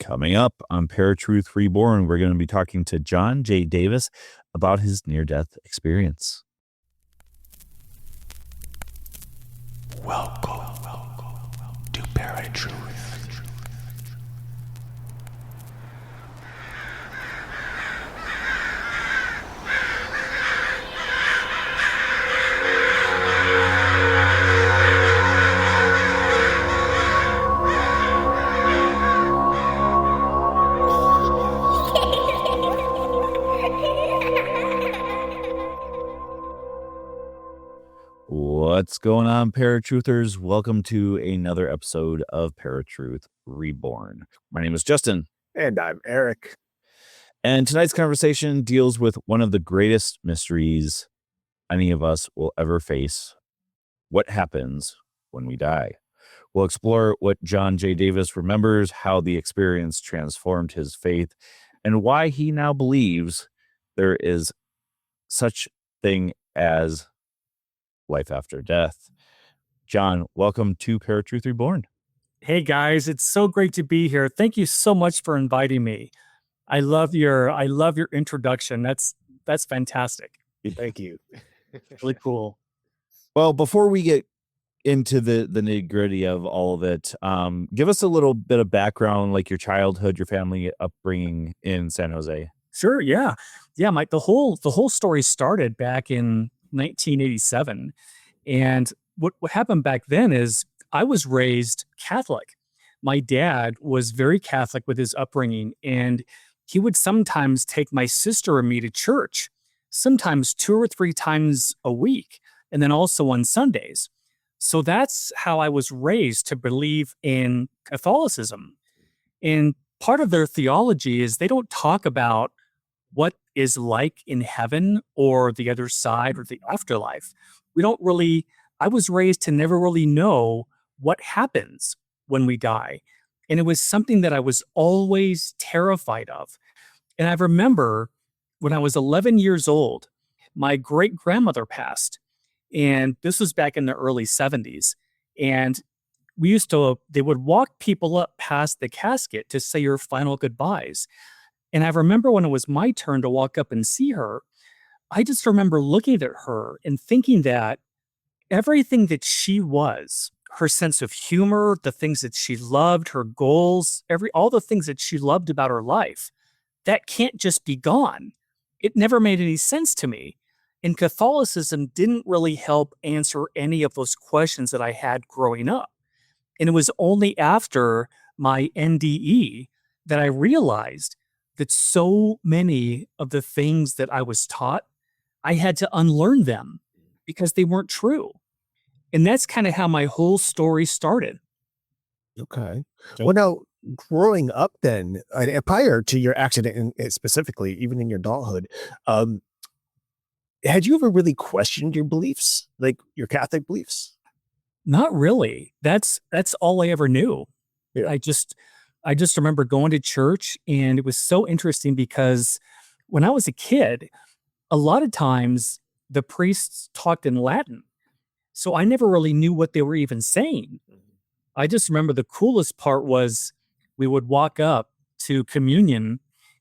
Coming up on ParaTruth Reborn, we're going to be talking to John J. Davis about his near-death experience. Welcome to ParaTruth. What's going on, ParaTruthers? Welcome to another episode of ParaTruth Reborn. My name is Justin. And I'm Erik. And tonight's conversation deals with one of the greatest mysteries any of us will ever face. What happens when we die? We'll explore what John J. Davis remembers, how the experience transformed his faith, and why he now believes there is such thing as life after death. John, welcome to ParaTruth Reborn. Hey guys, it's so great to be here. Thank you so much for inviting me. I love your introduction. That's fantastic. Thank you. Really cool. Well, before we get into the nitty-gritty of all of it, give us a little bit of background, like your childhood, your family upbringing in San Jose. Sure, yeah. Mike, the whole story started back in 1987. And what happened back then is I was raised Catholic. My dad was very Catholic with his upbringing, and he would sometimes take my sister and me to church, sometimes 2 or 3 times a week, and then also on Sundays. So that's how I was raised to believe in Catholicism. And part of their theology is they don't talk about what is like in heaven or the other side or the afterlife. I was raised to never really know what happens when we die. And it was something that I was always terrified of. And I remember when I was 11 years old, my great grandmother passed. And this was back in the early 70s. And they would walk people up past the casket to say your final goodbyes. And I remember when it was my turn to walk up and see her, I just remember looking at her and thinking that everything that she was, her sense of humor, the things that she loved, her goals, all the things that she loved about her life, that can't just be gone. It never made any sense to me. And Catholicism didn't really help answer any of those questions that I had growing up. And it was only after my NDE that I realized that so many of the things that I was taught, I had to unlearn them because they weren't true. And that's kind of how my whole story started. Okay. Well, now, growing up then, prior to your accident specifically, even in your adulthood, had you ever really questioned your beliefs, like your Catholic beliefs? Not really. That's all I ever knew. Yeah. I just remember going to church, and it was so interesting because when I was a kid, a lot of times the priests talked in Latin. So I never really knew what they were even saying. I just remember the coolest part was we would walk up to communion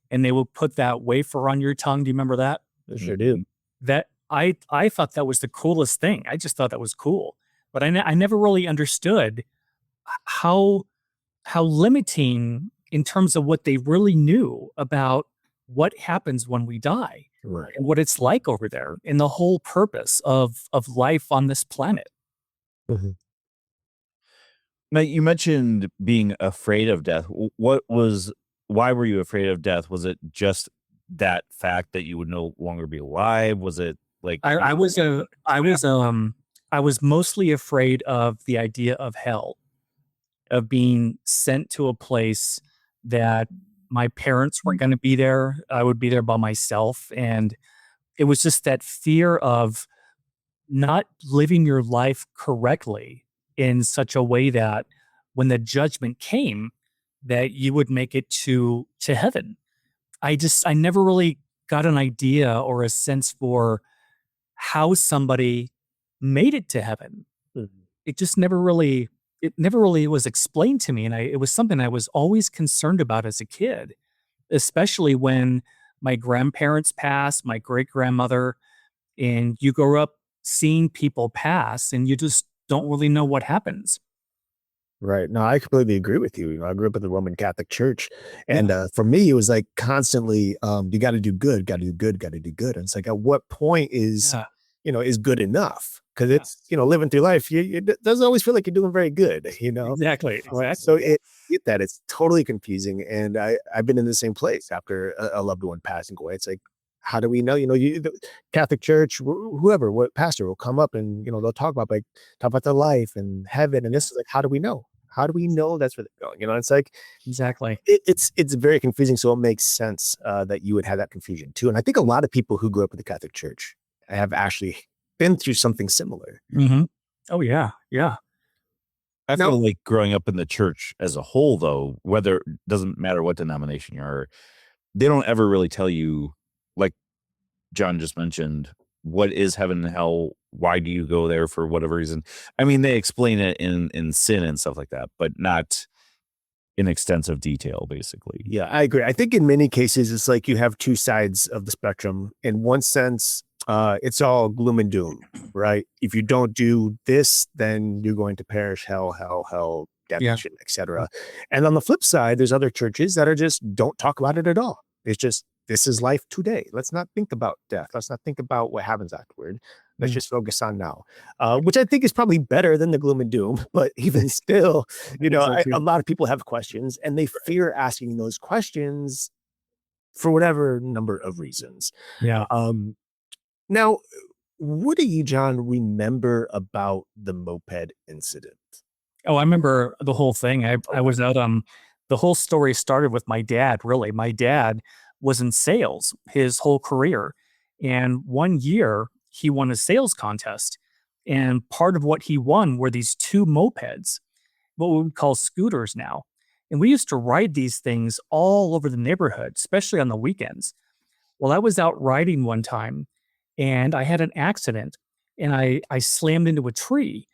and they would put that wafer on your tongue. Do you remember that? I sure do. That I thought that was the coolest thing. I just thought that was cool. But I never really understood how limiting in terms of what they really knew about what happens when we die. Right. And what it's like over there and the whole purpose of life on this planet. Mm-hmm. Now, you mentioned being afraid of death. Why were you afraid of death? Was it just that fact that you would no longer be alive? Was it like I was mostly afraid of the idea of hell, of being sent to a place that my parents weren't going to be there. I would be there by myself. And it was just that fear of not living your life correctly in such a way that when the judgment came, that you would make it to heaven. I never really got an idea or a sense for how somebody made it to heaven. Mm-hmm. It just never really it never really was explained to me, and it was something I was always concerned about as a kid, especially when my grandparents passed, my great grandmother, and you grow up seeing people pass, and you just don't really know what happens. Right. No, I completely agree with you. You know, I grew up in the Roman Catholic Church, and Yeah, for me, it was like constantly, you got to do good, got to do good, got to do good. And it's like, at what point is, yeah, is good enough? Because yeah. it's, living through life, it doesn't always feel like you're doing very good. Exactly, So exactly. Yeah, get that it's totally confusing, and I've been in the same place after a loved one passing away. It's like, how do we know? The Catholic Church, whoever, what pastor will come up and they'll talk about their life and heaven, and yeah, this is like, how do we know? How do we know that's where they're going? It's like exactly. it's very confusing. So it makes sense that you would have that confusion too. And I think a lot of people who grew up in the Catholic Church have actually been through something similar. Mhm. Oh, yeah, yeah, I Now, feel like growing up in the church as a whole, though, whether doesn't matter what denomination you are, they don't ever really tell you, like John just mentioned, what is heaven and hell? Why do you go there for whatever reason? I mean, they explain it in sin and stuff like that, but not in extensive detail, basically. yeah, I agree. I think in many cases, it's like you have two sides of the spectrum. In one sense, it's all gloom and doom, right? If you don't do this, then you're going to perish, hell, yeah, damnation, etc. And on the flip side, there's other churches that are just don't talk about it at all. It's just, this is life today. Let's not think about death. Let's not think about what happens afterward. Let's mm, just focus on now, which I think is probably better than the gloom and doom. But even still, I think so a too. lot of people have questions, and they fear asking those questions for whatever number of reasons. Yeah. Um, Now, what do you, John, remember about the moped incident? Oh, I remember the whole thing. I Okay. was out, the whole story started with my dad, really. My dad was in sales his whole career, and one year, he won a sales contest, and part of what he won were these 2 mopeds, what we would call scooters now, and we used to ride these things all over the neighborhood, especially on the weekends. Well, I was out riding one time, and I had an accident, and I slammed into a tree,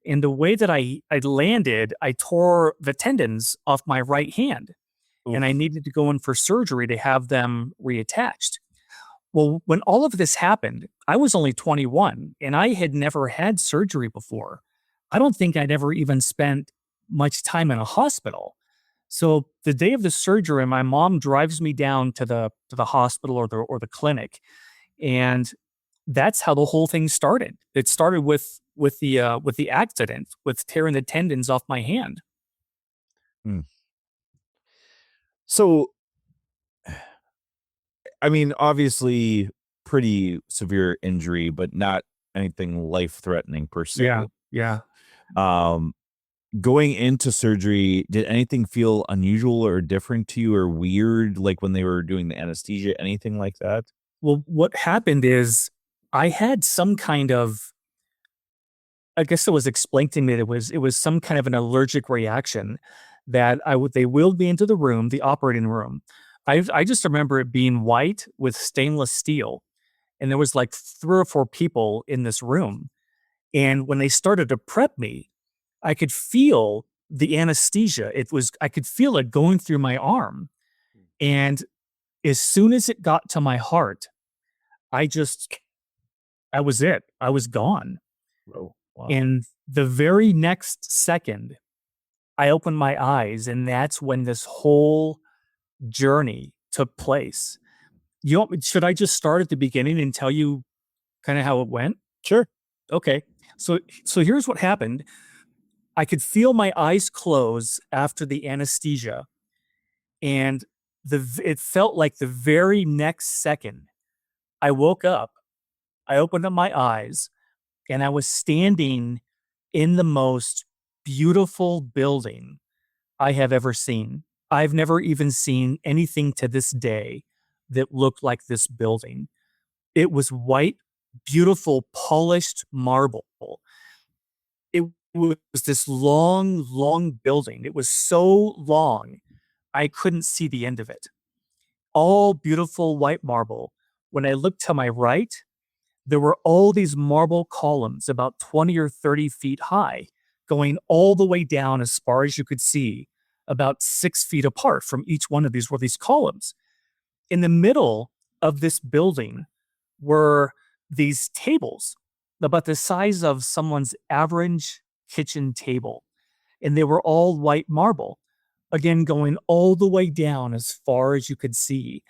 and the way that I landed, I tore the tendons off my right hand, and I Oof. needed to go in for surgery to have them reattached. Well, when all of this happened, I was only 21 and I had never had surgery before. I don't think I'd ever even spent much time in a hospital. So the day of the surgery, my mom drives me down to the hospital or the clinic, and that's how the whole thing started. It started with the accident, with tearing the tendons off my hand. Hmm. So, I mean, obviously, pretty severe injury, but not anything life threatening per se. Yeah, yeah. Um, Going into surgery, did anything feel unusual or different to you or weird, like when they were doing the anesthesia, anything like that? Well, what happened is I had some kind of, I guess it was explained to me that it was some kind of an allergic reaction that they wheeled me into the room, the operating room. I just remember it being white with stainless steel, and there was like 3 or 4 people in this room. And when they started to prep me, I could feel the anesthesia. I could feel it going through my arm. And as soon as it got to my heart, I just I was it. I was gone. Oh, wow. And the very next second, I opened my eyes, and that's when this whole journey took place. Should I just start at the beginning and tell you kind of how it went? Sure. Okay. So here's what happened. I could feel my eyes close after the anesthesia, and it felt like the very next second I woke up, I opened up my eyes, and I was standing in the most beautiful building I have ever seen. I've never even seen anything to this day that looked like this building. It was white, beautiful, polished marble. It was this long, long building. It was so long, I couldn't see the end of it. All beautiful white marble. When I looked to my right, there were all these marble columns about 20 or 30 feet high, going all the way down as far as you could see, about 6 feet apart from each one of these were these columns. In the middle of this building were these tables about the size of someone's average kitchen table. And they were all white marble, again, going all the way down as far as you could see.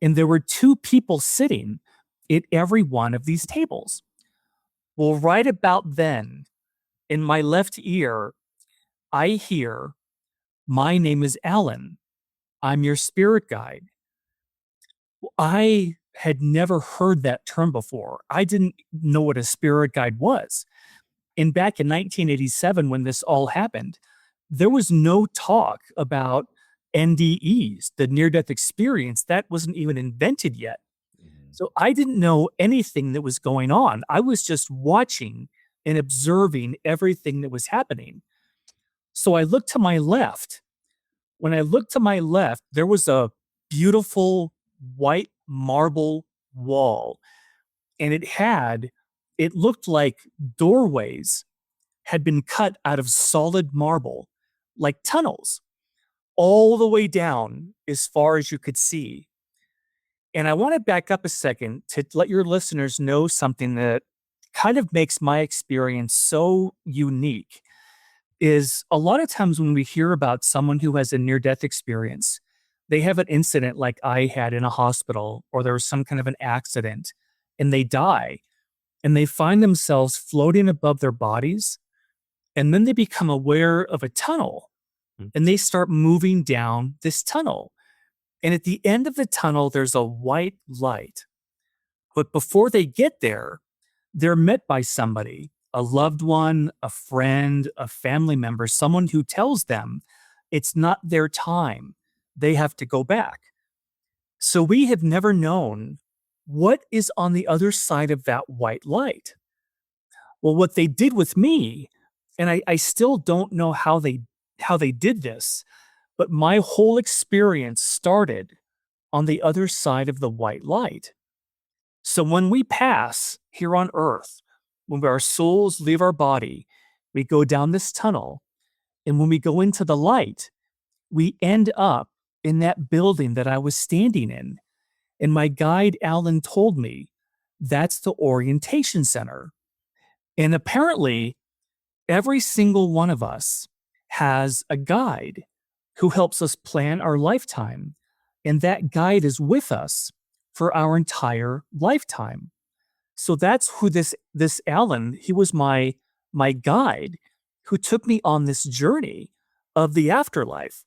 And there were 2 people sitting at every one of these tables. Well, right about then, in my left ear, I hear, "My name is Alan. I'm your spirit guide." I had never heard that term before. I didn't know what a spirit guide was. And back in 1987, when this all happened, there was no talk about NDEs, the near death experience. That wasn't even invented yet. So I didn't know anything that was going on. I was just watching and observing everything that was happening. So I looked to my left. When I looked to my left, there was a beautiful white marble wall. And it looked like doorways had been cut out of solid marble, like tunnels, all the way down as far as you could see. And I want to back up a second to let your listeners know something that kind of makes my experience so unique. Is a lot of times when we hear about someone who has a near-death experience, they have an incident like I had in a hospital, or there was some kind of an accident, and they die, and they find themselves floating above their bodies, and then they become aware of a tunnel, and they start moving down this tunnel. And at the end of the tunnel, there's a white light. But before they get there, they're met by somebody, a loved one, a friend, a family member, someone who tells them it's not their time. They have to go back. So we have never known what is on the other side of that white light. Well, what they did with me, and I still don't know how they did this, but my whole experience started on the other side of the white light. So when we pass here on earth, when our souls leave our body, we go down this tunnel. And when we go into the light, we end up in that building that I was standing in. And my guide, Alan, told me that's the orientation center. And apparently, every single one of us has a guide who helps us plan our lifetime. And that guide is with us for our entire lifetime. So that's who this Alan, he was my guide who took me on this journey of the afterlife.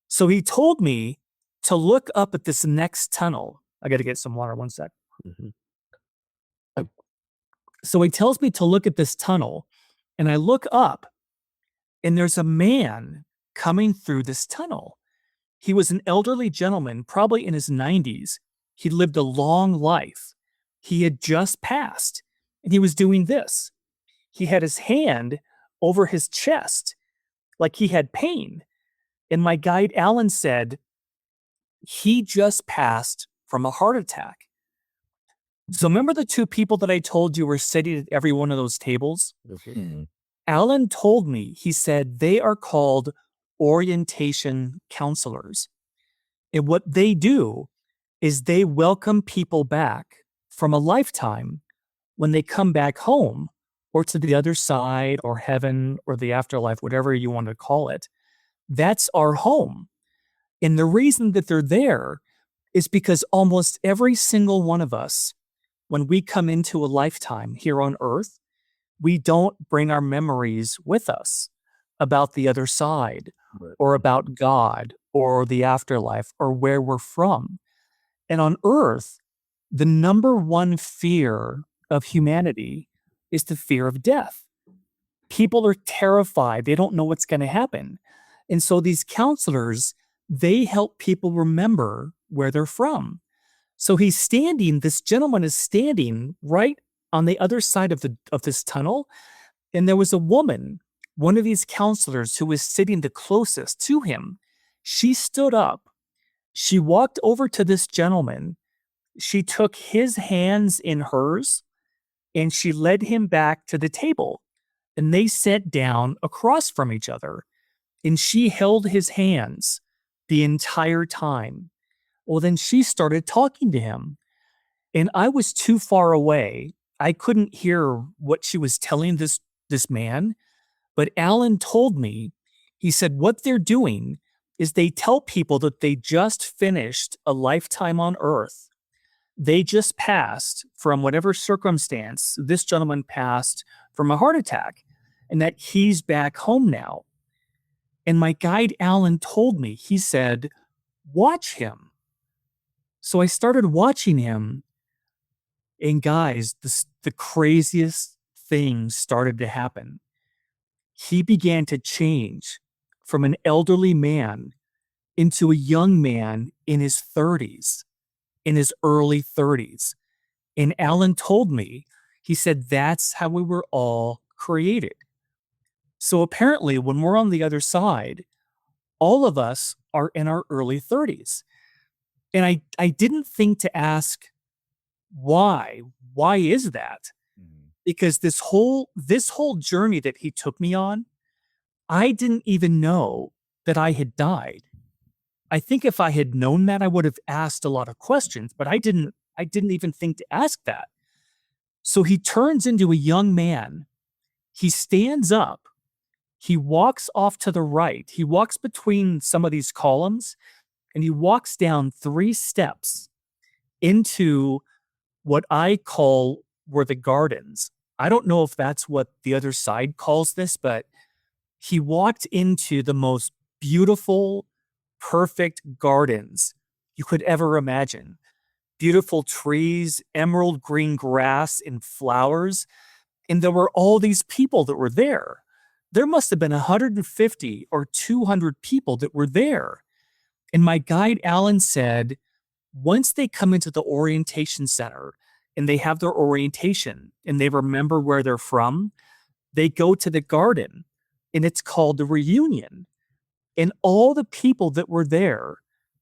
So he told me to look up at this next tunnel. I got to get some water, one sec. So he tells me to look at this tunnel, and I look up, and there's a man coming through this tunnel. He was an elderly gentleman, probably in his 90s. He lived a long life. He had just passed, and he was doing this. He had his hand over his chest like he had pain. And my guide, Alan, said, he just passed from a heart attack. So remember the 2 people that I told you were sitting at every one of those tables? Alan told me, he said, they are called orientation counselors. And what they do is they welcome people back from a lifetime when they come back home or to the other side or heaven or the afterlife, whatever you want to call it. That's our home. And the reason that they're there is because almost every single one of us, when we come into a lifetime here on earth, we don't bring our memories with us about the other side or about God or the afterlife or where we're from. And on earth, the number one fear of humanity is the fear of death. People are terrified. They don't know what's going to happen. And so these counselors, they help people remember where they're from. So this gentleman is standing right on the other side of this tunnel. And there was a woman, one of these counselors who was sitting the closest to him. She stood up. She walked over to this gentleman. She took his hands in hers and she led him back to the table and they sat down across from each other, and she held his hands the entire time. Well, then she started talking to him, and I was too far away. I couldn't hear what she was telling this man, but Alan told me, he said, what they're doing is they tell people that they just finished a lifetime on Earth. They just passed from whatever circumstance. This gentleman passed from a heart attack, and that he's back home now. And my guide, Alan, told me, he said, watch him. So I started watching him, and guys, the craziest things started to happen. He began to change from an elderly man into a young man in his 30s, in his early 30s. And Alan told me, he said, that's how we were all created. So apparently, when we're on the other side, all of us are in our early 30s. And I didn't think to ask why. Why is that? Because this whole journey that he took me on, I didn't even know that I had died. I think if I had known that, I would have asked a lot of questions, but I didn't even think to ask that. So he turns into a young man. He stands up. He walks off to the right. He walks between some of these columns, and he walks down 3 steps into what I call were the gardens. I don't know if that's what the other side calls this, but he walked into the most beautiful, perfect gardens you could ever imagine. Beautiful trees, emerald green grass, and flowers. And there were all these people that were there. There must have been 150 or 200 people that were there. And my guide, Alan, said, once they come into the orientation center and they have their orientation and they remember where they're from, they go to the garden, and it's called the reunion. And all the people that were there,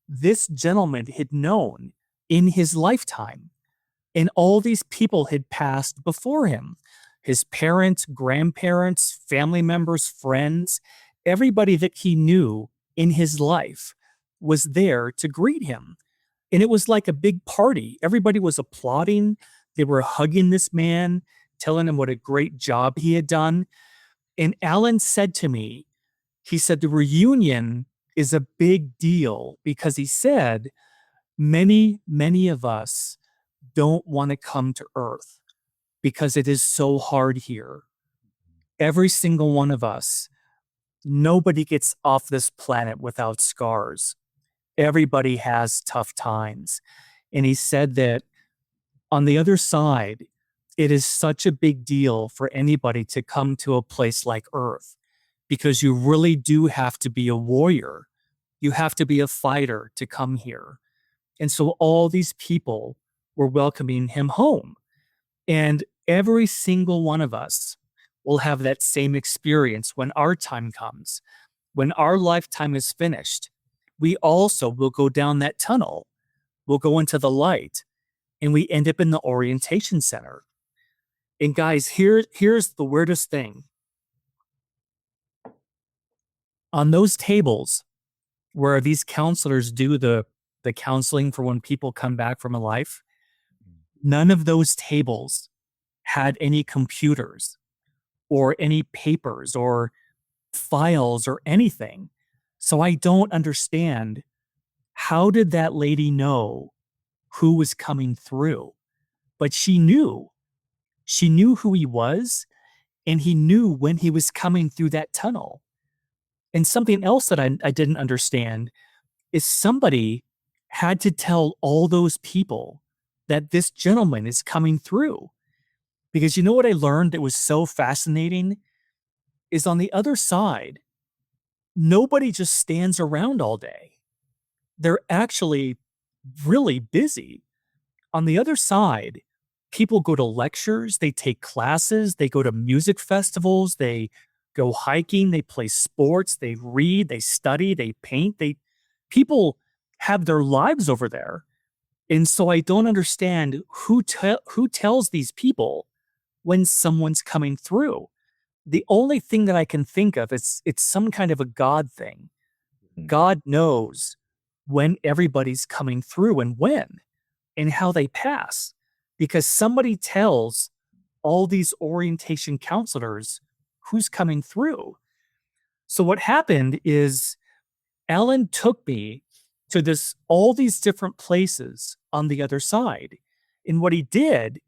this gentleman had known in his lifetime. And all these people had passed before him. His parents, grandparents, family members, friends, everybody that he knew in his life was there to greet him. And it was like a big party. Everybody was applauding. They were hugging this man, telling him what a great job he had done. And Alan said to me, he said, the reunion is a big deal because he said, many, many of us don't want to come to Earth because it is so hard here. Every single one of us, nobody gets off this planet without scars. Everybody has tough times. And he said that on the other side, it is such a big deal for anybody to come to a place like Earth because you really do have to be a warrior. You have to be a fighter to come here. And so all these people were welcoming him home. And every single one of us will have that same experience when our time comes. When our lifetime is finished, we also will go down that tunnel. We'll go into the light, and we end up in the orientation center. And guys, here's the weirdest thing. On those tables where these counselors do the counseling for when people come back from a life, none of those tables had any computers or any papers or files or anything. So I don't understand, how did that lady know who was coming through? But she knew. She knew who he was, and he knew when he was coming through that tunnel. And something else that I didn't understand is somebody had to tell all those people that this gentleman is coming through. Because you know what I learned that was so fascinating is on the other side, nobody just stands around all day. They're actually really busy. On the other side, people go to lectures, they take classes, they go to music festivals, they go hiking, they play sports, they read, they study, they paint. People have their lives over there. And so I don't understand who tells these people when someone's coming through. the only thing that I can think of is it's some kind of a God thing. Mm. God knows when everybody's coming through and when and how they pass, because somebody tells all these orientation counselors who's coming through. So what happened is Alan took me to all these different places on the other side. And what he did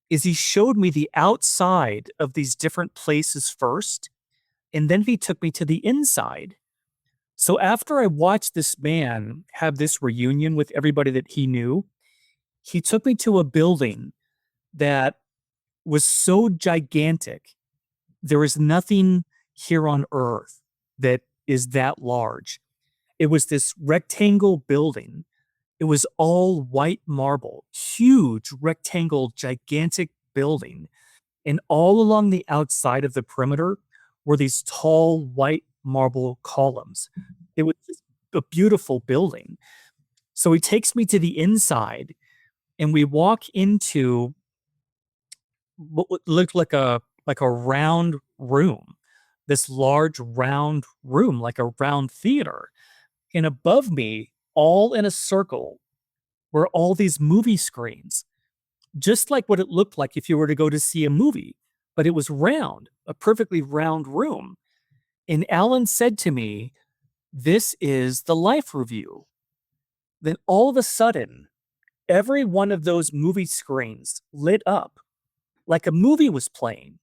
is he showed me the outside of these different places first, and then he took me to the inside. So after I watched this man have this reunion with everybody that he knew, he took me to a building that was so gigantic. There is nothing here on earth that is that large. It was this rectangle building. It was all white marble, huge rectangle, gigantic building. And all along the outside of the perimeter were these tall white marble columns. It was just a beautiful building. So he takes me to the inside and we walk into what looked like a round room, this large round room, like a round theater. And above me, all in a circle, were all these movie screens, just like what it looked like if you were to go to see a movie, but it was round, a perfectly round room. And Alan said to me, "This is the life review." Then all of a sudden, every one of those movie screens lit up like a movie was playing,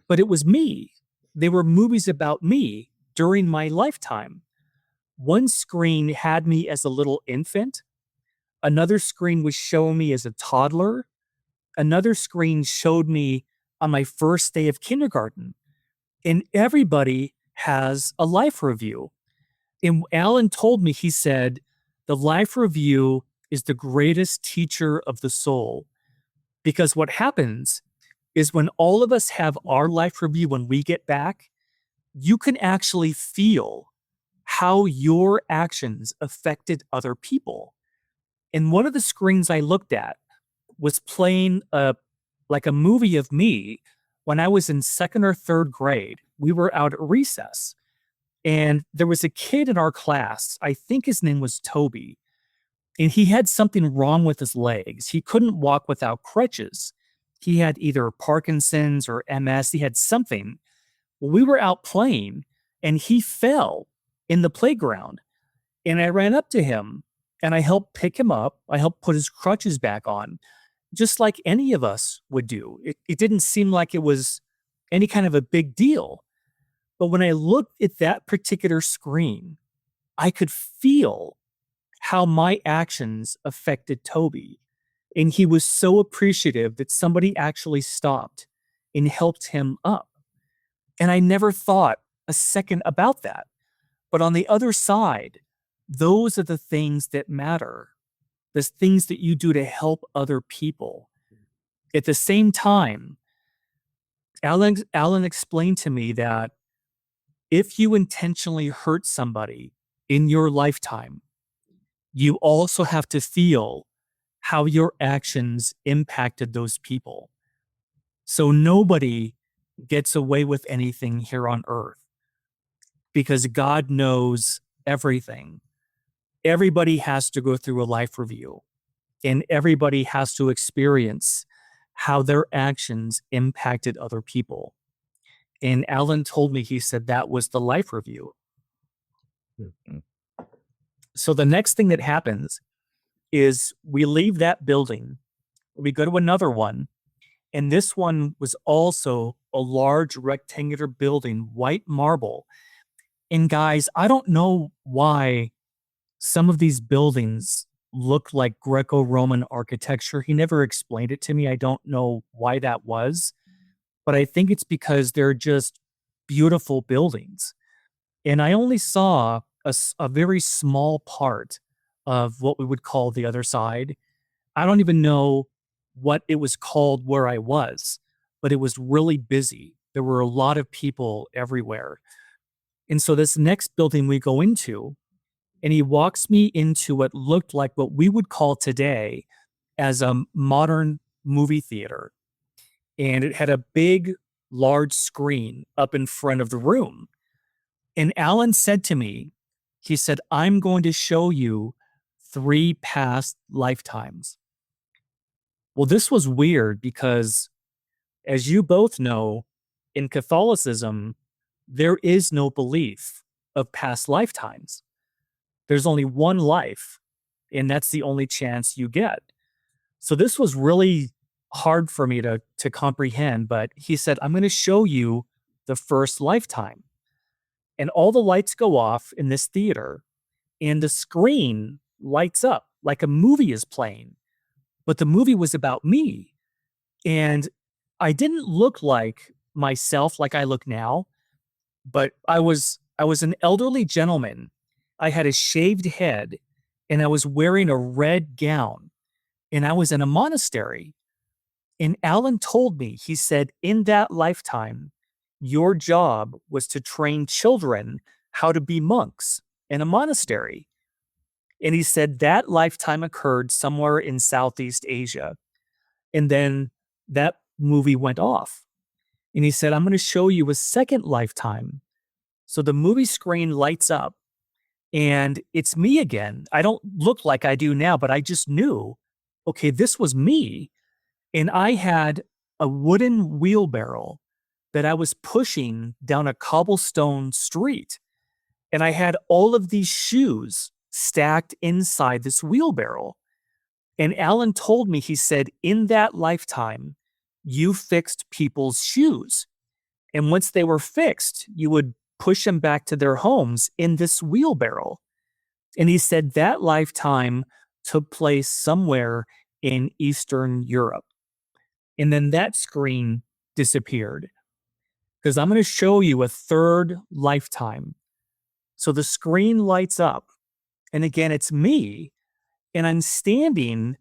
but it was me. They were movies about me during my lifetime. One screen had me as a little infant. Another screen was showing me as a toddler. Another screen showed me on my first day of kindergarten. And everybody has a life review. And Alan told me, he said, the life review is the greatest teacher of the soul. Because what happens is when all of us have our life review, when we get back, you can actually feel how your actions affected other people. And one of the screens I looked at was playing like a movie of me when I was in second or third grade. We were out at recess, and there was a kid in our class. I think his name was Toby, and he had something wrong with his legs. He couldn't walk without crutches. He had either Parkinson's or MS. He had something. Well, we were out playing, and he fell in the playground. And I ran up to him, and I helped pick him up. I helped put his crutches back on, just like any of us would do. It didn't seem like it was any kind of a big deal. But when I looked at that particular screen, I could feel how my actions affected Toby. And he was so appreciative that somebody actually stopped and helped him up. And I never thought a second about that. But on the other side, those are the things that matter, the things that you do to help other people. At the same time, Alan explained to me that if you intentionally hurt somebody in your lifetime, you also have to feel how your actions impacted those people. So nobody gets away with anything here on earth because God knows everything. Everybody has to go through a life review, and everybody has to experience how their actions impacted other people. And Alan told me, he said that was the life review. Mhm. So the next thing that happens is we leave that building, we go to another one, and this one was also a large rectangular building, white marble. And guys, I don't know why some of these buildings look like Greco-Roman architecture. He never explained it to me. I don't know why that was, but I think it's because they're just beautiful buildings. And I only saw a very small part of what we would call the other side. I don't even know what it was called where I was, but it was really busy. There were a lot of people everywhere. And so this next building we go into, and he walks me into what looked like what we would call today as a modern movie theater. And it had a big large screen up in front of the room. And Alan said to me, he said, I'm going to show you 3 past lifetimes. Well, this was weird because, as you both know, in Catholicism, there is no belief of past lifetimes. There's only one life, and that's the only chance you get. So this was really hard for me to comprehend, but he said, I'm going to show you the first lifetime. And all the lights go off in this theater, and the screen lights up like a movie is playing. But the movie was about me. And I didn't look like myself like I look now, but I was an elderly gentleman. I had a shaved head, and I was wearing a red gown, and I was in a monastery. And Alan told me, he said, in that lifetime, your job was to train children how to be monks in a monastery. And he said that lifetime occurred somewhere in Southeast Asia. And then that movie went off. And he said, I'm going to show you a second lifetime. So the movie screen lights up, and it's me again. I don't look like I do now, but I just knew, okay, this was me. And I had a wooden wheelbarrow that I was pushing down a cobblestone street. And I had all of these shoes stacked inside this wheelbarrow. And Alan told me, he said, in that lifetime, you fixed people's shoes. And once they were fixed, you would push them back to their homes in this wheelbarrow. And he said that lifetime took place somewhere in Eastern Europe. And then that screen disappeared, because I'm going to show you a third lifetime. So the screen lights up, and again, it's me, and I'm standing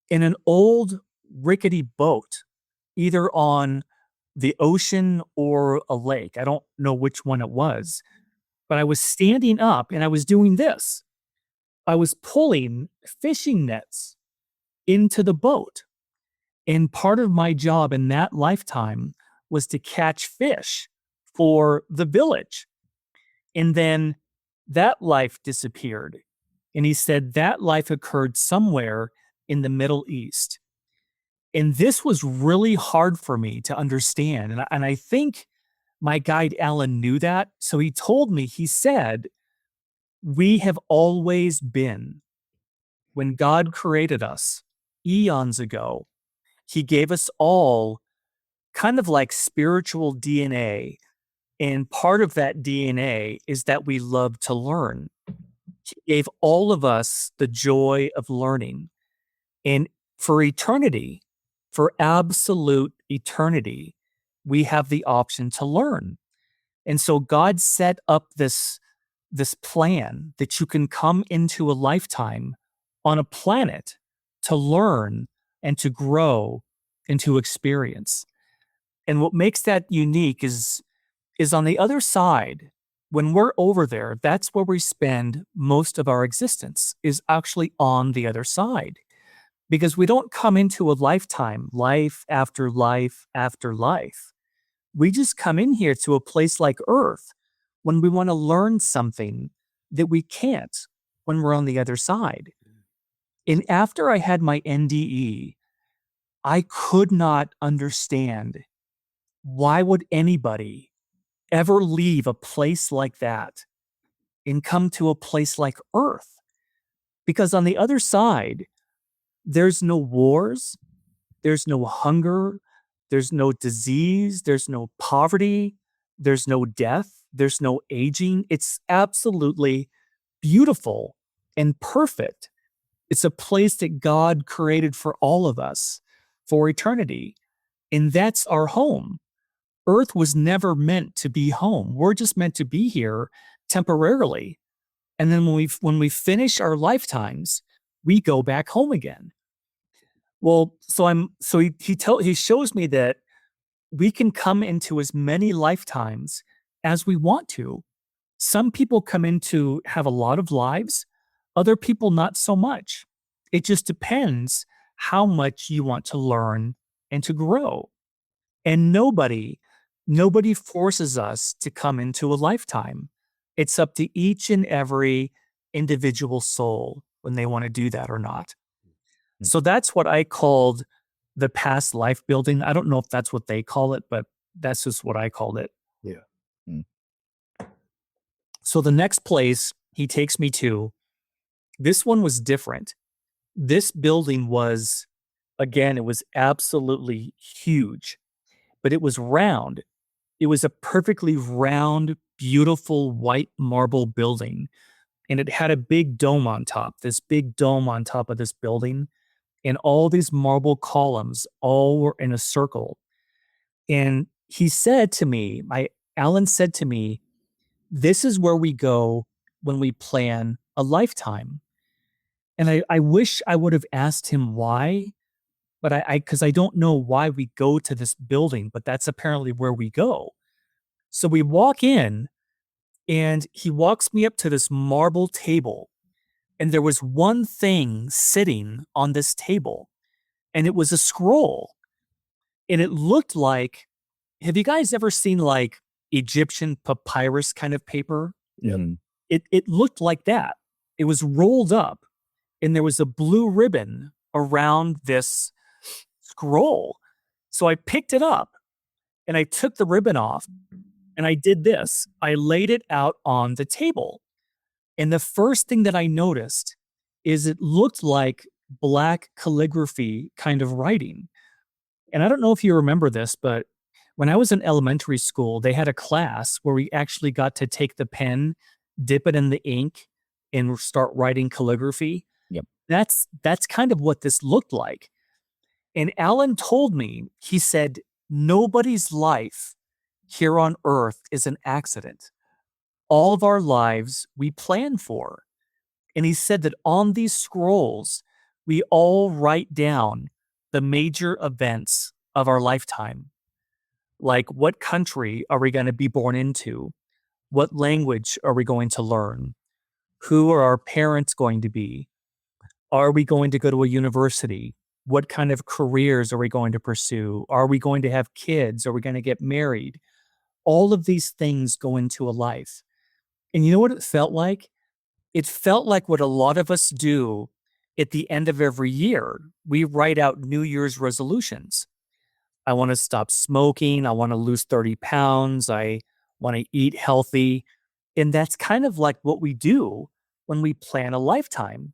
in an old rickety boat, either on the ocean or a lake. I don't know which one it was, but I was standing up and I was doing this. I was pulling fishing nets into the boat. And part of my job in that lifetime was to catch fish for the village. And then that life disappeared. And he said that life occurred somewhere in the Middle East. And this was really hard for me to understand. And I think my guide, Alan, knew that. So he told me, he said, we have always been. When God created us eons ago, he gave us all kind of like spiritual DNA. And part of that DNA is that we love to learn. He gave all of us the joy of learning. And for eternity, for absolute eternity, we have the option to learn. And so God set up this plan that you can come into a lifetime on a planet to learn and to grow and to experience. And what makes that unique is on the other side, when we're over there, that's where we spend most of our existence, is actually on the other side. Because we don't come into a lifetime, life after life after life. We just come in here to a place like Earth when we want to learn something that we can't when we're on the other side. And after I had my NDE, I could not understand, why would anybody ever leave a place like that and come to a place like Earth? Because on the other side, there's no wars, there's no hunger, there's no disease, there's no poverty, there's no death, there's no aging. It's absolutely beautiful and perfect. It's a place that God created for all of us for eternity. And that's our home. Earth was never meant to be home. We're just meant to be here temporarily. And then when we finish our lifetimes, we go back home again. Well, he shows me that we can come into as many lifetimes as we want to. Some people come in to have a lot of lives, other people not so much. It just depends how much you want to learn and to grow. And nobody Nobody forces us to come into a lifetime. It's up to each and every individual soul when they want to do that or not. Mm. So that's what I called the past life building. I don't know if that's what they call it, but that's just what I called it. Yeah. Mm. So the next place he takes me to, this one was different. This building was, again, it was absolutely huge, but it was round. It was a perfectly round, beautiful white marble building. And it had a big dome on top, this big dome on top of this building. And all these marble columns all were in a circle. And he said to me, Alan said to me, this is where we go when we plan a lifetime. And I wish I would have asked him why, but because I don't know why we go to this building, but that's apparently where we go. So we walk in, and he walks me up to this marble table. And there was one thing sitting on this table, and it was a scroll. And it looked like, have you guys ever seen like Egyptian papyrus kind of paper? Mm. It looked like that. It was rolled up, and there was a blue ribbon around this scroll. So I picked it up, and I took the ribbon off, and I did this. I laid it out on the table. And the first thing that I noticed is it looked like black calligraphy kind of writing. And I don't know if you remember this, but when I was in elementary school, they had a class where we actually got to take the pen, dip it in the ink, and start writing calligraphy. Yep. That's kind of what this looked like. And Alan told me, he said, nobody's life here on earth is an accident. All of our lives we plan for. And he said that on these scrolls, we all write down the major events of our lifetime. Like, what country are we going to be born into? What language are we going to learn? Who are our parents going to be? Are we going to go to a university? What kind of careers are we going to pursue? Are we going to have kids? Are we going to get married? All of these things go into a life. And you know what it felt like? It felt like what a lot of us do at the end of every year. We write out New Year's resolutions. I want to stop smoking. I want to lose 30 pounds. I want to eat healthy. And that's kind of like what we do when we plan a lifetime.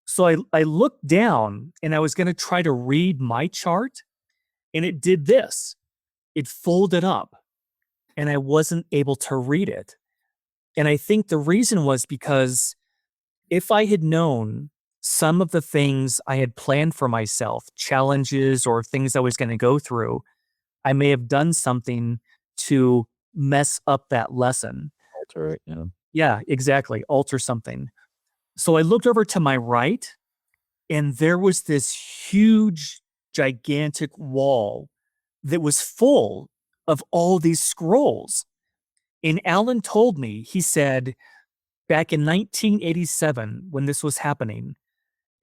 So I looked down, and I was going to try to read my chart, and it did this. It folded up, and I wasn't able to read it. And I think the reason was because if I had known some of the things I had planned for myself, challenges or things I was going to go through, I may have done something to mess up that lesson. Alter it. Yeah. Yeah, exactly. Alter something. So I looked over to my right, and there was this huge, gigantic wall that was full of all these scrolls. And Alan told me, he said, back in 1987, when this was happening,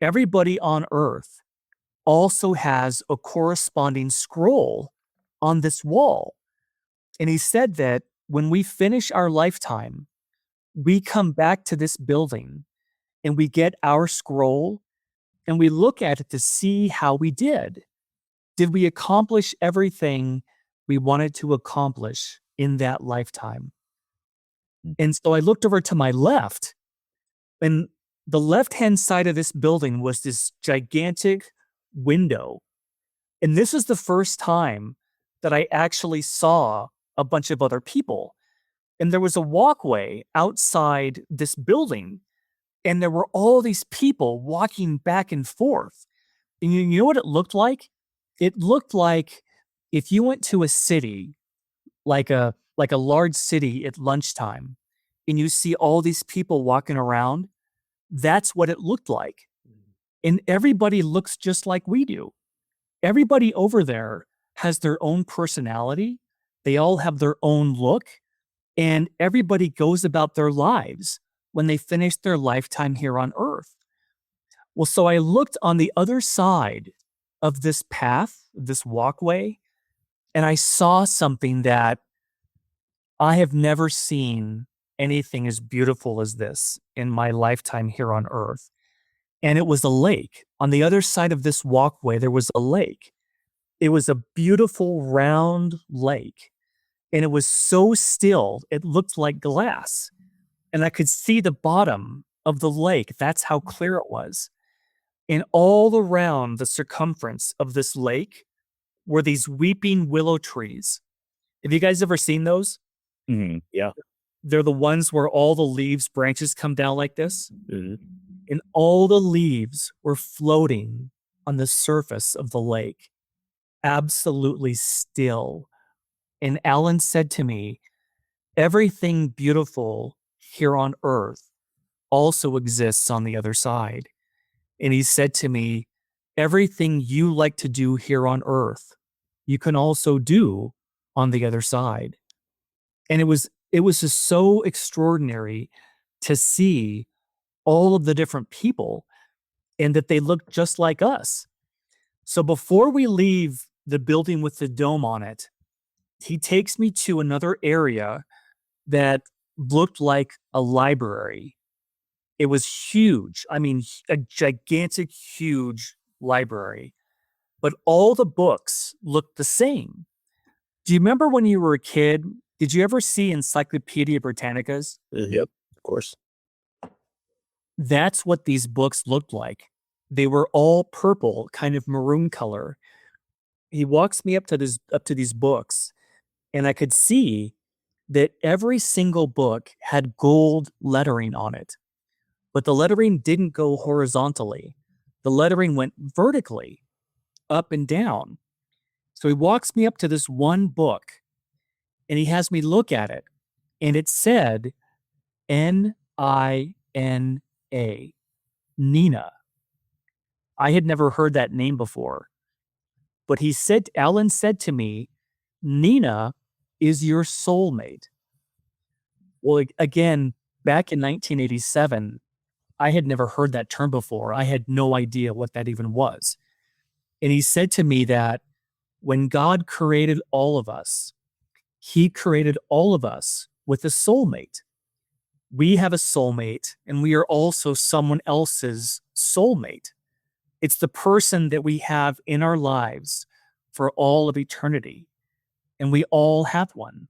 everybody on Earth also has a corresponding scroll on this wall. And he said that when we finish our lifetime, we come back to this building and we get our scroll and we look at it to see how we did. Did we accomplish everything we wanted to accomplish in that lifetime? And so I looked over to my left, and the left-hand side of this building was this gigantic window. And this is the first time that I actually saw a bunch of other people. And there was a walkway outside this building, and there were all these people walking back and forth. And you know what it looked like? It looked like if you went to a city, like a large city at lunchtime, and you see all these people walking around, that's what it looked like. And everybody looks just like we do. Everybody over there has their own personality. They all have their own look, and everybody goes about their lives when they finish their lifetime here on Earth. Well, so I looked on the other side of this path, this walkway, And I saw something that I have never seen anything as beautiful as this in my lifetime here on earth. And it was a lake. On the other side of this walkway, there was a lake. It was a beautiful round lake. And it was so still, it looked like glass. And I could see the bottom of the lake. That's how clear it was. And all around the circumference of this lake were these weeping willow trees. Have you guys ever seen those? Yeah. They're the ones where all the leaves, branches come down like this. Mhm. And all the leaves were floating on the surface of the lake, absolutely still. And Alan said to me, everything beautiful here on earth also exists on the other side. And he said to me, everything you like to do here on earth, you can also do on the other side. And it was just so extraordinary to see all of the different people and that they looked just like us. So before we leave the building with the dome on it, he takes me to another area that looked like a library. It was huge. I mean, a gigantic, huge library. But all the books looked the same. Do you remember when you were a kid? Did you ever see Encyclopedia Britannicas? Yep, of course. That's what these books looked like. They were all purple, kind of maroon color. He walks me up to these books, and I could see that every single book had gold lettering on it. But the lettering didn't go horizontally. The lettering went vertically, up and down. So he walks me up to this one book, and he has me look at it, and it said Nina, Nina. I had never heard that name before. But Alan said to me, Nina is your soulmate. Well, again, back in 1987, I had never heard that term before. I had no idea what that even was. And he said to me that when God created all of us, he created all of us with a soulmate. We have a soulmate, and we are also someone else's soulmate. It's the person that we have in our lives for all of eternity. And we all have one.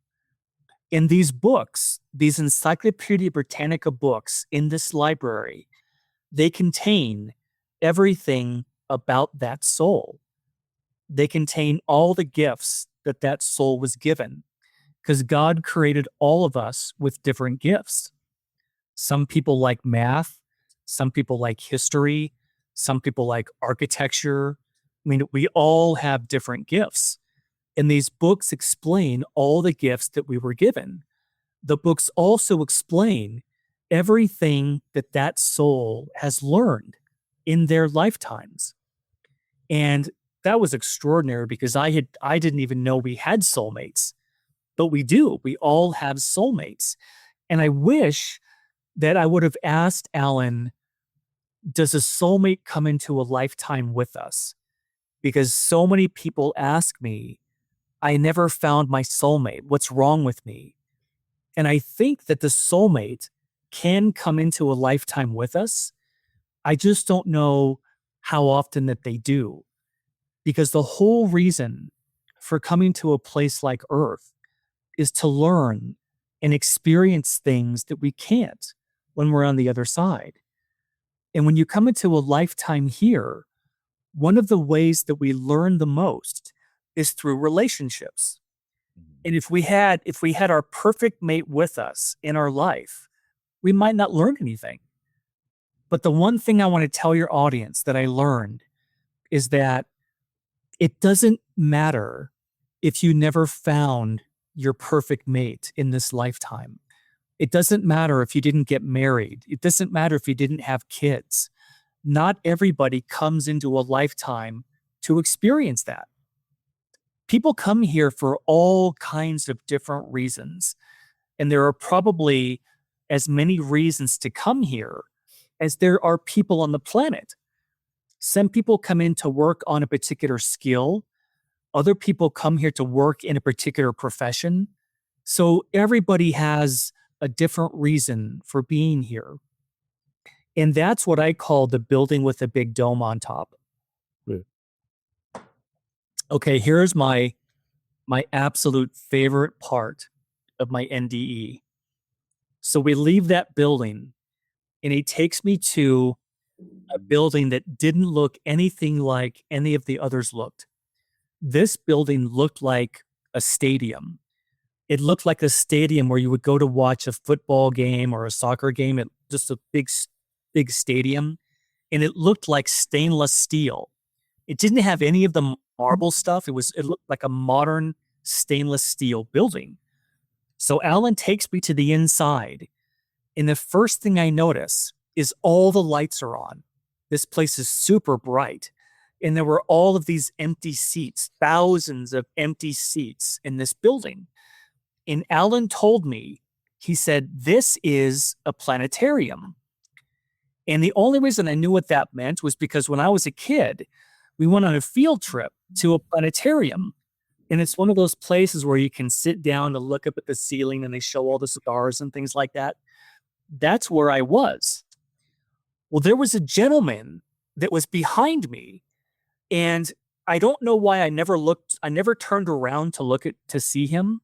In these books, these Encyclopedia Britannica books in this library, they contain everything about that soul. They contain all the gifts that soul was given, because God created all of us with different gifts. Some people like math, some people like history, some people like architecture. I mean, we all have different gifts. And these books explain all the gifts that we were given. The books also explain everything that soul has learned in their lifetimes. And that was extraordinary because I didn't even know we had soulmates, but we do. We all have soulmates. And I wish that I would have asked Alan, does a soulmate come into a lifetime with us? Because so many people ask me, I never found my soulmate. What's wrong with me? And I think that the soulmate can come into a lifetime with us. I just don't know how often that they do. Because the whole reason for coming to a place like Earth is to learn and experience things that we can't when we're on the other side. And when you come into a lifetime here, one of the ways that we learn the most is through relationships. And if we had our perfect mate with us in our life, we might not learn anything. But the one thing I want to tell your audience that I learned is that it doesn't matter if you never found your perfect mate in this lifetime. It doesn't matter if you didn't get married. It doesn't matter if you didn't have kids. Not everybody comes into a lifetime to experience that. People come here for all kinds of different reasons. And there are probably as many reasons to come here as there are people on the planet. Some people come in to work on a particular skill. Other people come here to work in a particular profession. So everybody has a different reason for being here. And that's what I call the building with a big dome on top. Yeah. Okay, here's my absolute favorite part of my NDE. So we leave that building and he takes me to a building that didn't look anything like any of the others looked. This building looked like a stadium. It looked like a stadium where you would go to watch a football game or a soccer game at just a big stadium. And it looked like stainless steel. It didn't have any of the marble stuff. It looked like a modern stainless steel building. So Alan takes me to the inside. And the first thing I notice is all the lights are on. This place is super bright. And there were all of these empty seats, thousands of empty seats in this building. And Alan told me, he said, this is a planetarium. And the only reason I knew what that meant was because when I was a kid, we went on a field trip to a planetarium. And it's one of those places where you can sit down to look up at the ceiling and they show all the stars and things like that. That's where I was. Well, there was a gentleman that was behind me. And I don't know why I never turned around to see him.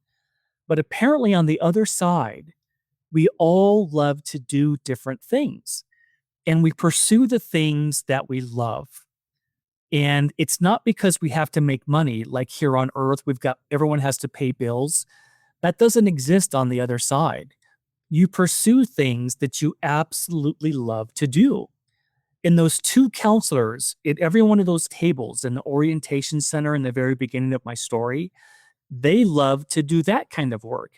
But apparently on the other side, we all love to do different things. And we pursue the things that we love. And it's not because we have to make money like here on Earth, everyone has to pay bills. That doesn't exist on the other side. You pursue things that you absolutely love to do. And those two counselors at every one of those tables in the orientation center in the very beginning of my story, they love to do that kind of work.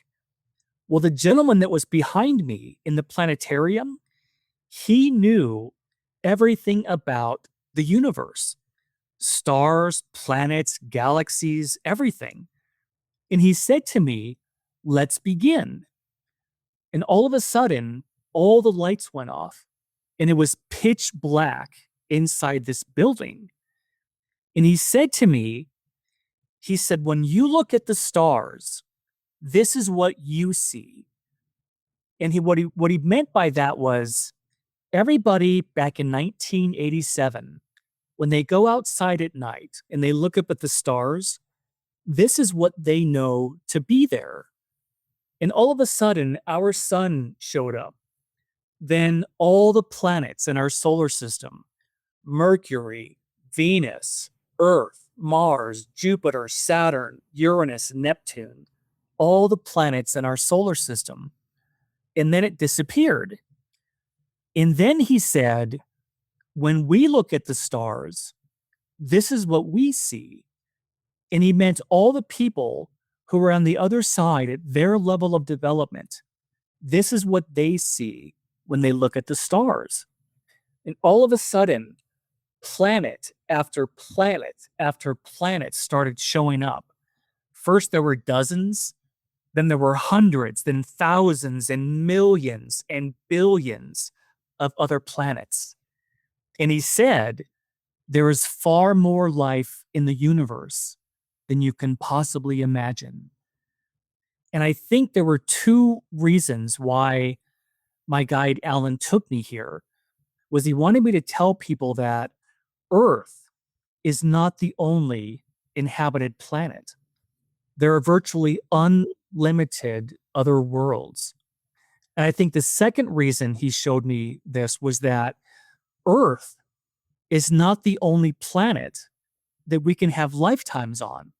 Well, the gentleman that was behind me in the planetarium, he knew everything about the universe. Stars, planets, galaxies, everything. And he said to me, let's begin. And all of a sudden, all the lights went off and it was pitch black inside this building. And he said to me, he said, when you look at the stars, this is what you see. And what he meant by that was everybody back in 1987, when they go outside at night and they look up at the stars, this is what they know to be there. And all of a sudden, our sun showed up. Then all the planets in our solar system, Mercury, Venus, Earth, Mars, Jupiter, Saturn, Uranus, Neptune, all the planets in our solar system. And then it disappeared. And then he said, when we look at the stars, this is what we see. And he meant all the people who are on the other side at their level of development. This is what they see when they look at the stars. And all of a sudden, planet after planet after planet started showing up. First, there were dozens, then there were hundreds, then thousands and millions and billions of other planets. And he said, there is far more life in the universe than you can possibly imagine. And I think there were two reasons why my guide Alan took me here. Was he wanted me to tell people that Earth is not the only inhabited planet. There are virtually unlimited other worlds. And I think the second reason he showed me this was that Earth is not the only planet that we can have lifetimes on.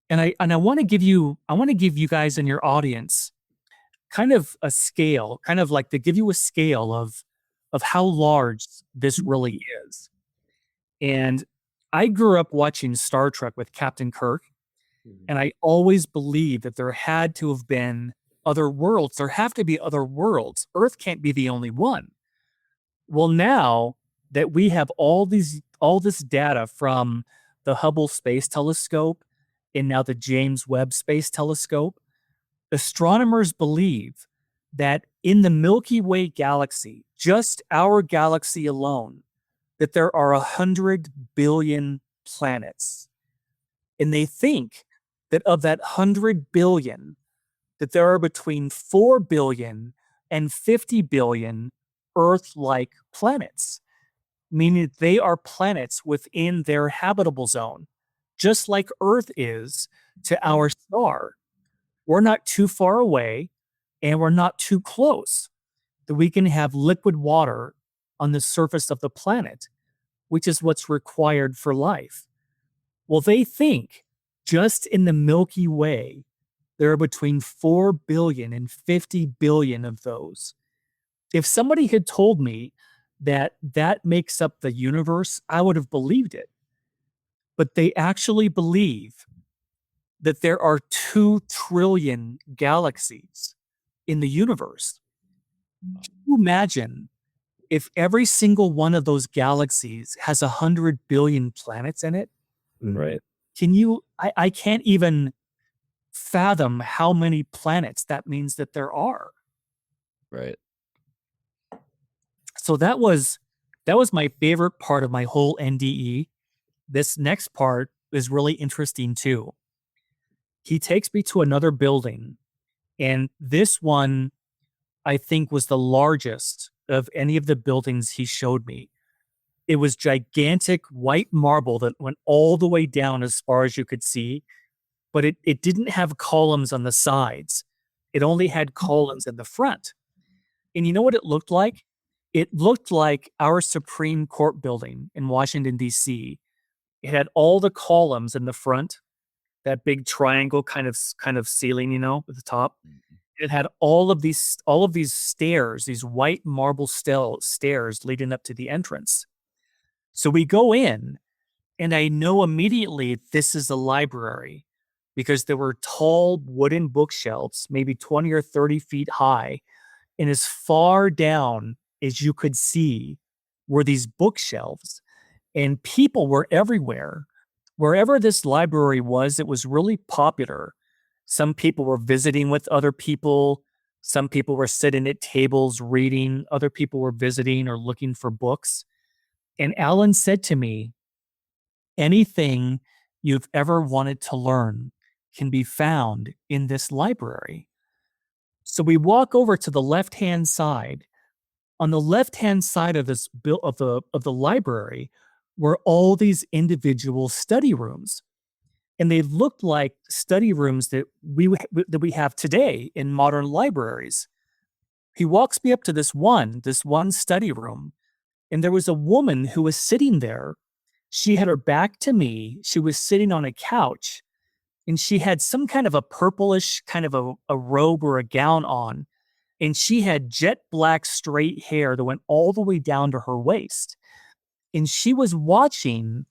And I want to give you guys in your audience kind of a scale, kind of like to give you a scale of how large this really is. And I grew up watching Star Trek with Captain Kirk, and I always believed that there had to have been other worlds. There have to be other worlds. Earth can't be the only one. Well, now that we have all this data from the Hubble Space Telescope and now the James Webb Space Telescope, astronomers believe that in the Milky Way galaxy, just our galaxy alone, that there are 100 billion planets. And they think that of that 100 billion, that there are between 4 billion and 50 billion Earth-like planets, meaning that they are planets within their habitable zone, just like Earth is to our star. We're not too far away and we're not too close that we can have liquid water on the surface of the planet, which is what's required for life. Well, they think just in the Milky Way, there are between 4 billion and 50 billion of those. If somebody had told me that that makes up the universe, I would have believed it. But they actually believe that there are 2 trillion galaxies in the universe. Can you imagine if every single one of those galaxies has 100 billion planets in it? Right. Can you, I can't even fathom how many planets that means that there are. Right. So that was my favorite part of my whole NDE. This next part is really interesting too. He takes me to another building, and this one I think was the largest of any of the buildings he showed me. It was gigantic white marble that went all the way down as far as you could see, but it didn't have columns on the sides. It only had columns in the front. And you know what it looked like? It looked like our Supreme Court building in Washington, D.C. It had all the columns in the front, that big triangle kind of ceiling, you know, at the top. It had all of these stairs, these white marble stairs leading up to the entrance. So we go in, and I know immediately this is a library because there were tall wooden bookshelves, maybe 20 or 30 feet high, and as far down as you could see were these bookshelves, and people were everywhere. Wherever this library was, it was really popular. Some people were visiting with other people. Some people were sitting at tables reading. Other people were visiting or looking for books. And Alan said to me, anything you've ever wanted to learn can be found in this library. So we walk over to the left-hand side. On the left-hand side of this of the library were all these individual study rooms. And they looked like study rooms that we have today in modern libraries. He walks me up to this one study room, and there was a woman who was sitting there. She had her back to me. She was sitting on a couch, and she had some kind of a purplish kind of a robe or a gown on, and she had jet black straight hair that went all the way down to her waist. And she was watching,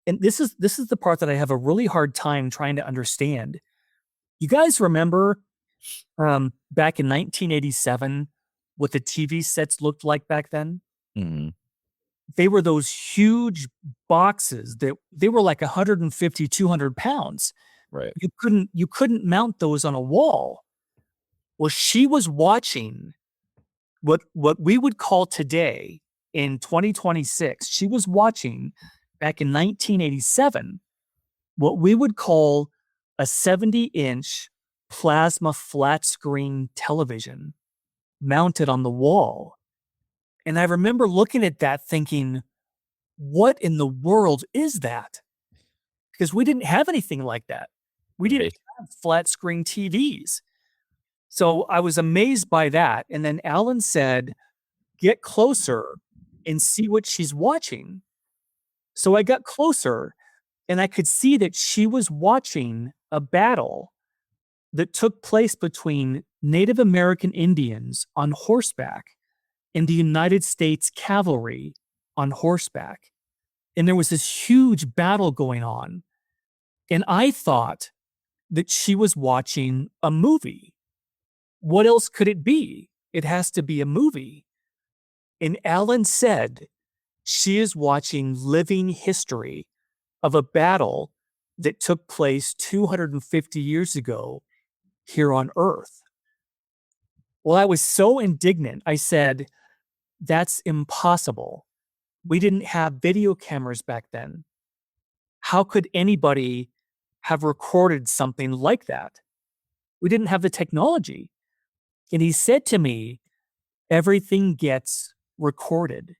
and this is the part that I have a really hard time trying to understand. You guys remember back in 1987 what the TV sets looked like back then? Mm-hmm. They were those huge boxes that they were like 150, 200 pounds. Right. You couldn't mount those on a wall. Well, she was watching what we would call today in 2026. She was watching back in 1987 what we would call a 70-inch plasma flat screen television mounted on the wall. And I remember looking at that thinking, what in the world is that? Because we didn't have anything like that. We didn't have flat screen TVs. So I was amazed by that. And then Alan said, get closer and see what she's watching. So I got closer, and I could see that she was watching a battle that took place between Native American Indians on horseback and the United States cavalry on horseback. And there was this huge battle going on. And I thought that she was watching a movie. What else could it be? It has to be a movie. And Alan said she is watching living history of a battle that took place 250 years ago here on Earth. Well, I was so indignant. I said, that's impossible. We didn't have video cameras back then. how could anybody have recorded something like that? We didn't have the technology. And he said to me, everything gets recorded.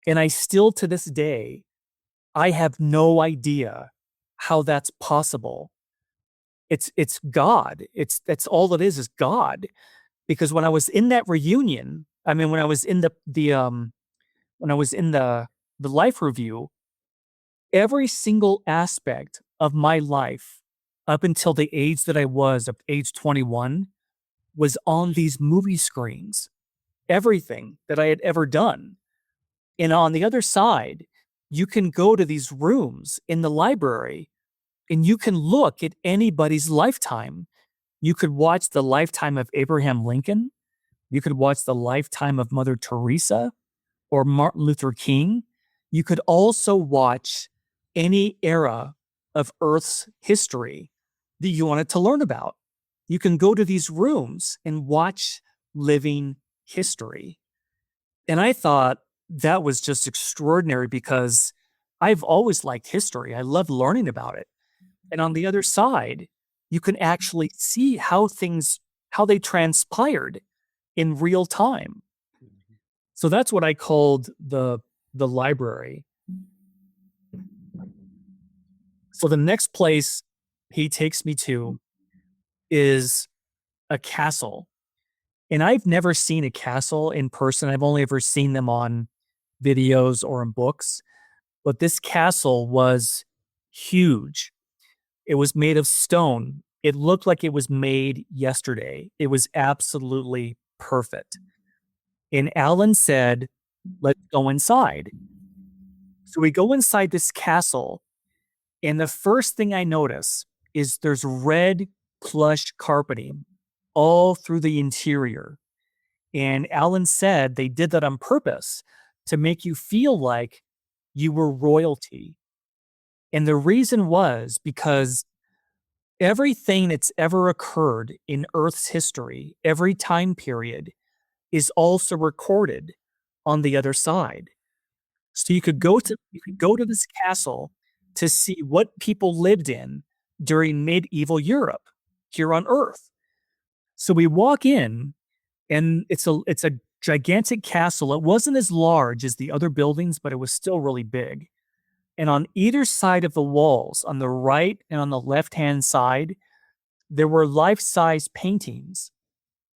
And I still, to this day, I have no idea how that's possible. It's God. That's all it is God. Because when I was in that reunion, I mean, when I was in the life review, every single aspect of my life up until the age that I was, of age 21, was on these movie screens. Everything that I had ever done. And on the other side, you can go to these rooms in the library and you can look at anybody's lifetime. You could watch the lifetime of Abraham Lincoln. You could watch the lifetime of Mother Teresa or Martin Luther King. You could also watch any era of Earth's history that you wanted to learn about. You can go to these rooms and watch living history. And I thought that was just extraordinary because I've always liked history. I love learning about it. And on the other side, you can actually see how they transpired in real time. So that's what I called the library. So the next place he takes me to is a castle. And I've never seen a castle in person. I've only ever seen them on videos or in books. But this castle was huge. It was made of stone. It looked like it was made yesterday. It was absolutely perfect. And Alan said, let's go inside. So we go inside this castle. And the first thing I notice is there's red plush carpeting all through the interior. And Alan said they did that on purpose to make you feel like you were royalty. And the reason was because everything that's ever occurred in Earth's history, every time period, is also recorded on the other side. So you could go to this castle to see what people lived in during medieval Europe here on Earth. So we walk in, and it's a gigantic castle. It wasn't as large as the other buildings, but it was still really big. And on either side of the walls, on the right and on the left-hand side, there were life-size paintings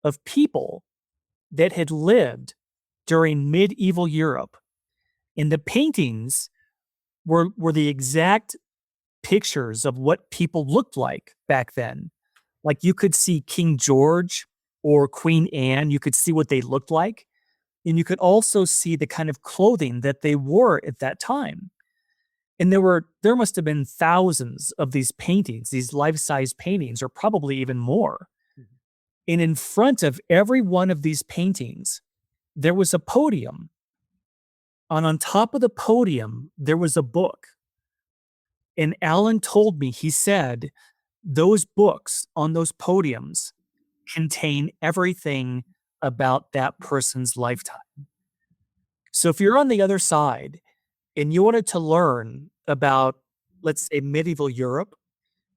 of people that had lived during medieval Europe. And the paintings were the exact pictures of what people looked like back then. Like you could see King George or Queen Anne, you could see what they looked like. And you could also see the kind of clothing that they wore at that time. And there must have been thousands of these paintings, these life-size paintings, or probably even more. And in front of every one of these paintings, there was a podium. And on top of the podium, there was a book. And Alan told me, he said, those books on those podiums contain everything about that person's lifetime. So if you're on the other side and you wanted to learn about, let's say, medieval Europe,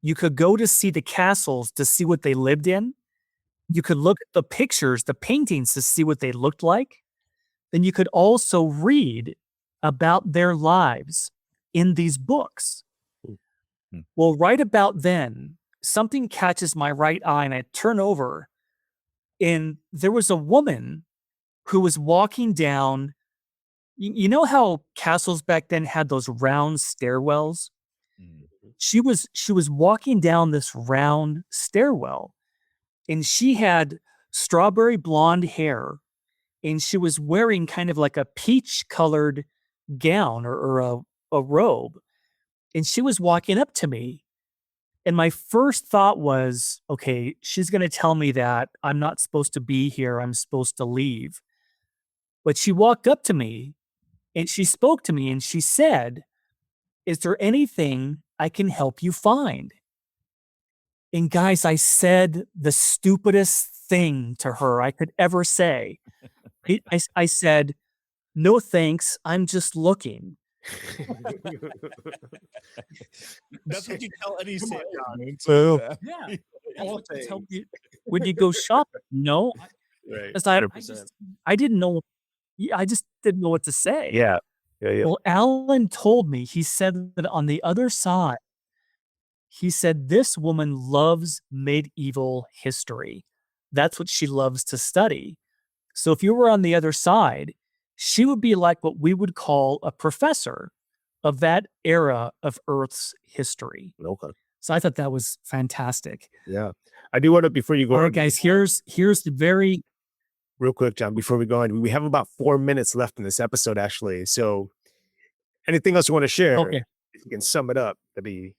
you could go to see the castles to see what they lived in. You could look at the pictures, the paintings to see what they looked like. Then you could also read about their lives in these books. Well, right about then, something catches my right eye and I turn over, and there was a woman who was walking down. You know how castles back then had those round stairwells? She was walking down this round stairwell, and she had strawberry blonde hair, and she was wearing kind of like a peach colored gown or a robe. And she was walking up to me. And my first thought was, okay, she's going to tell me that I'm not supposed to be here. I'm supposed to leave. But she walked up to me and she spoke to me and she said, is there anything I can help you find? And guys, I said the stupidest thing to her I could ever say. I said, no thanks, I'm just looking. That's what you tell any Come on, salesman. So Yeah. That's all what you tell things. me when you go shopping. No, Right. because I 100%. just I didn't know. I just didn't know what to say. Yeah. Yeah. Well, Alan told me. He said that on the other side, he said this woman loves medieval history. That's what she loves to study. So if you were on the other side, she would be like what we would call a professor of that era of Earth's history. Okay. So I thought that was fantastic. Yeah. I do want to, before you go All right, on, guys, here's the very real quick, John, before we go on, we have about 4 minutes left in this episode, actually. So anything else you want to share? okay. If you can sum it up, that'd be,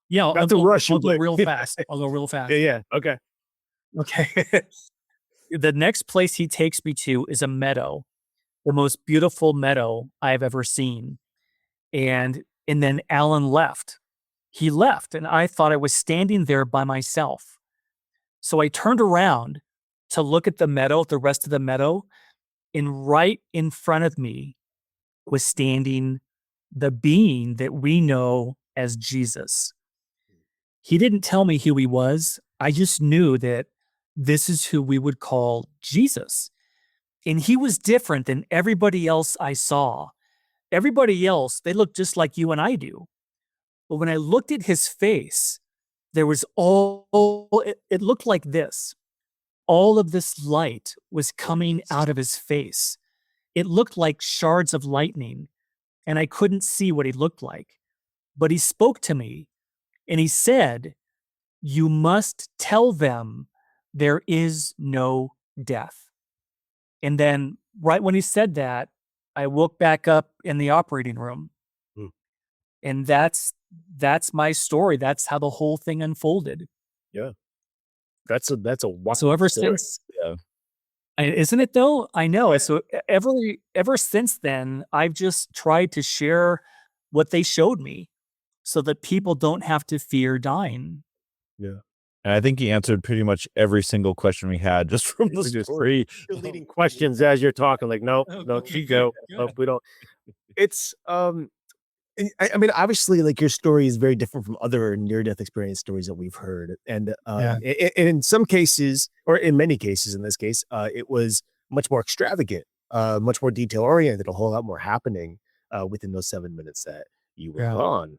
Yeah, not to rush you, I'll go but real fast. I'll go real fast. yeah. Okay. Okay. The next place he takes me to is a meadow, the most beautiful meadow I've ever seen. And then Alan left. He left, and I thought I was standing there by myself. So I turned around to look at the meadow, the rest of the meadow, and right in front of me was standing the being that we know as Jesus. He didn't tell me who he was. I just knew that this is who we would call Jesus. And he was different than everybody else I saw. Everybody else, they looked just like you and I do. But when I looked at his face, there was it looked like this. All of this light was coming out of his face. It looked like shards of lightning, and I couldn't see what he looked like. But he spoke to me, and he said, "You must tell them there is no death." And then right when he said that, I woke back up in the operating room. Hmm. And that's my story. That's how the whole thing unfolded. Yeah. That's a wild So ever story. since, Yeah. isn't it though? I know. Yeah. So ever since then, I've just tried to share what they showed me so that people don't have to fear dying. Yeah. And I think he answered pretty much every single question we had just from the We just- story. You're leading questions as you're talking, like, no, keep go. Nope, we don't. It's I mean, obviously, like, your story is very different from other near-death experience stories that we've heard, and Yeah. in some cases, or in many cases, in this case, it was much more extravagant, much more detail-oriented, a whole lot more happening within those 7 minutes that you were Yeah. gone.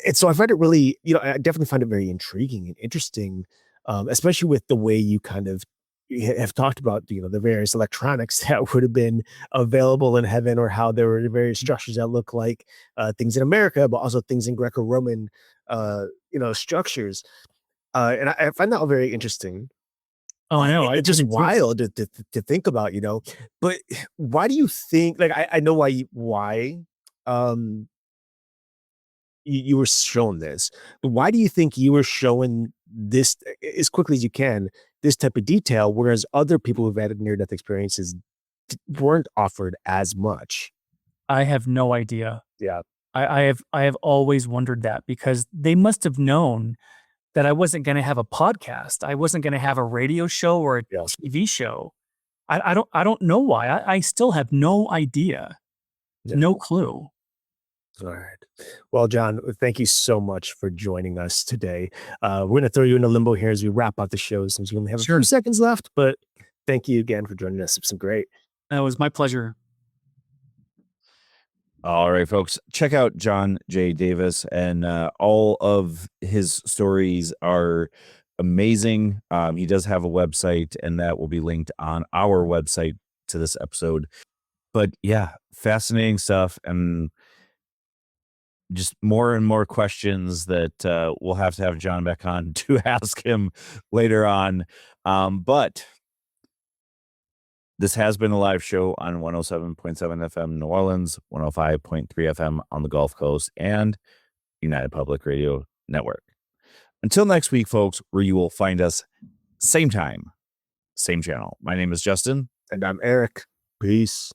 And so I find it really, I definitely find it very intriguing and interesting, especially with the way you kind of have talked about, the various electronics that would have been available in heaven, or how there were various structures that look like things in America, but also things in Greco-Roman, structures. And I find that all very interesting. Oh, I know. It's just wild to think about, but why do you think, like, I know why, um, you were shown this, but why do you think you were shown this as quickly as you can, this type of detail, whereas other people who've had near-death experiences weren't offered as much? I have no idea. Yeah. I have always wondered that, because they must have known that I wasn't going to have a podcast. I wasn't going to have a radio show or a Yeah. TV show. I don't know why. I still have no idea. Yeah. No clue. All right. Well, John, thank you so much for joining us today. We're going to throw you into limbo here as we wrap up the show, since we only have a few seconds left, but thank you again for joining us. It's been great. That was my pleasure. All right, folks, check out John J. Davis, and all of his stories are amazing. He does have a website, and that will be linked on our website to this episode. But yeah, fascinating stuff, and just more and more questions that we'll have to have John back on to ask him later on. But this has been a live show on 107.7 FM New Orleans, 105.3 FM on the Gulf Coast, and United Public Radio Network. Until next week, folks, where you will find us same time, same channel. My name is Justin. And I'm Erik. Peace.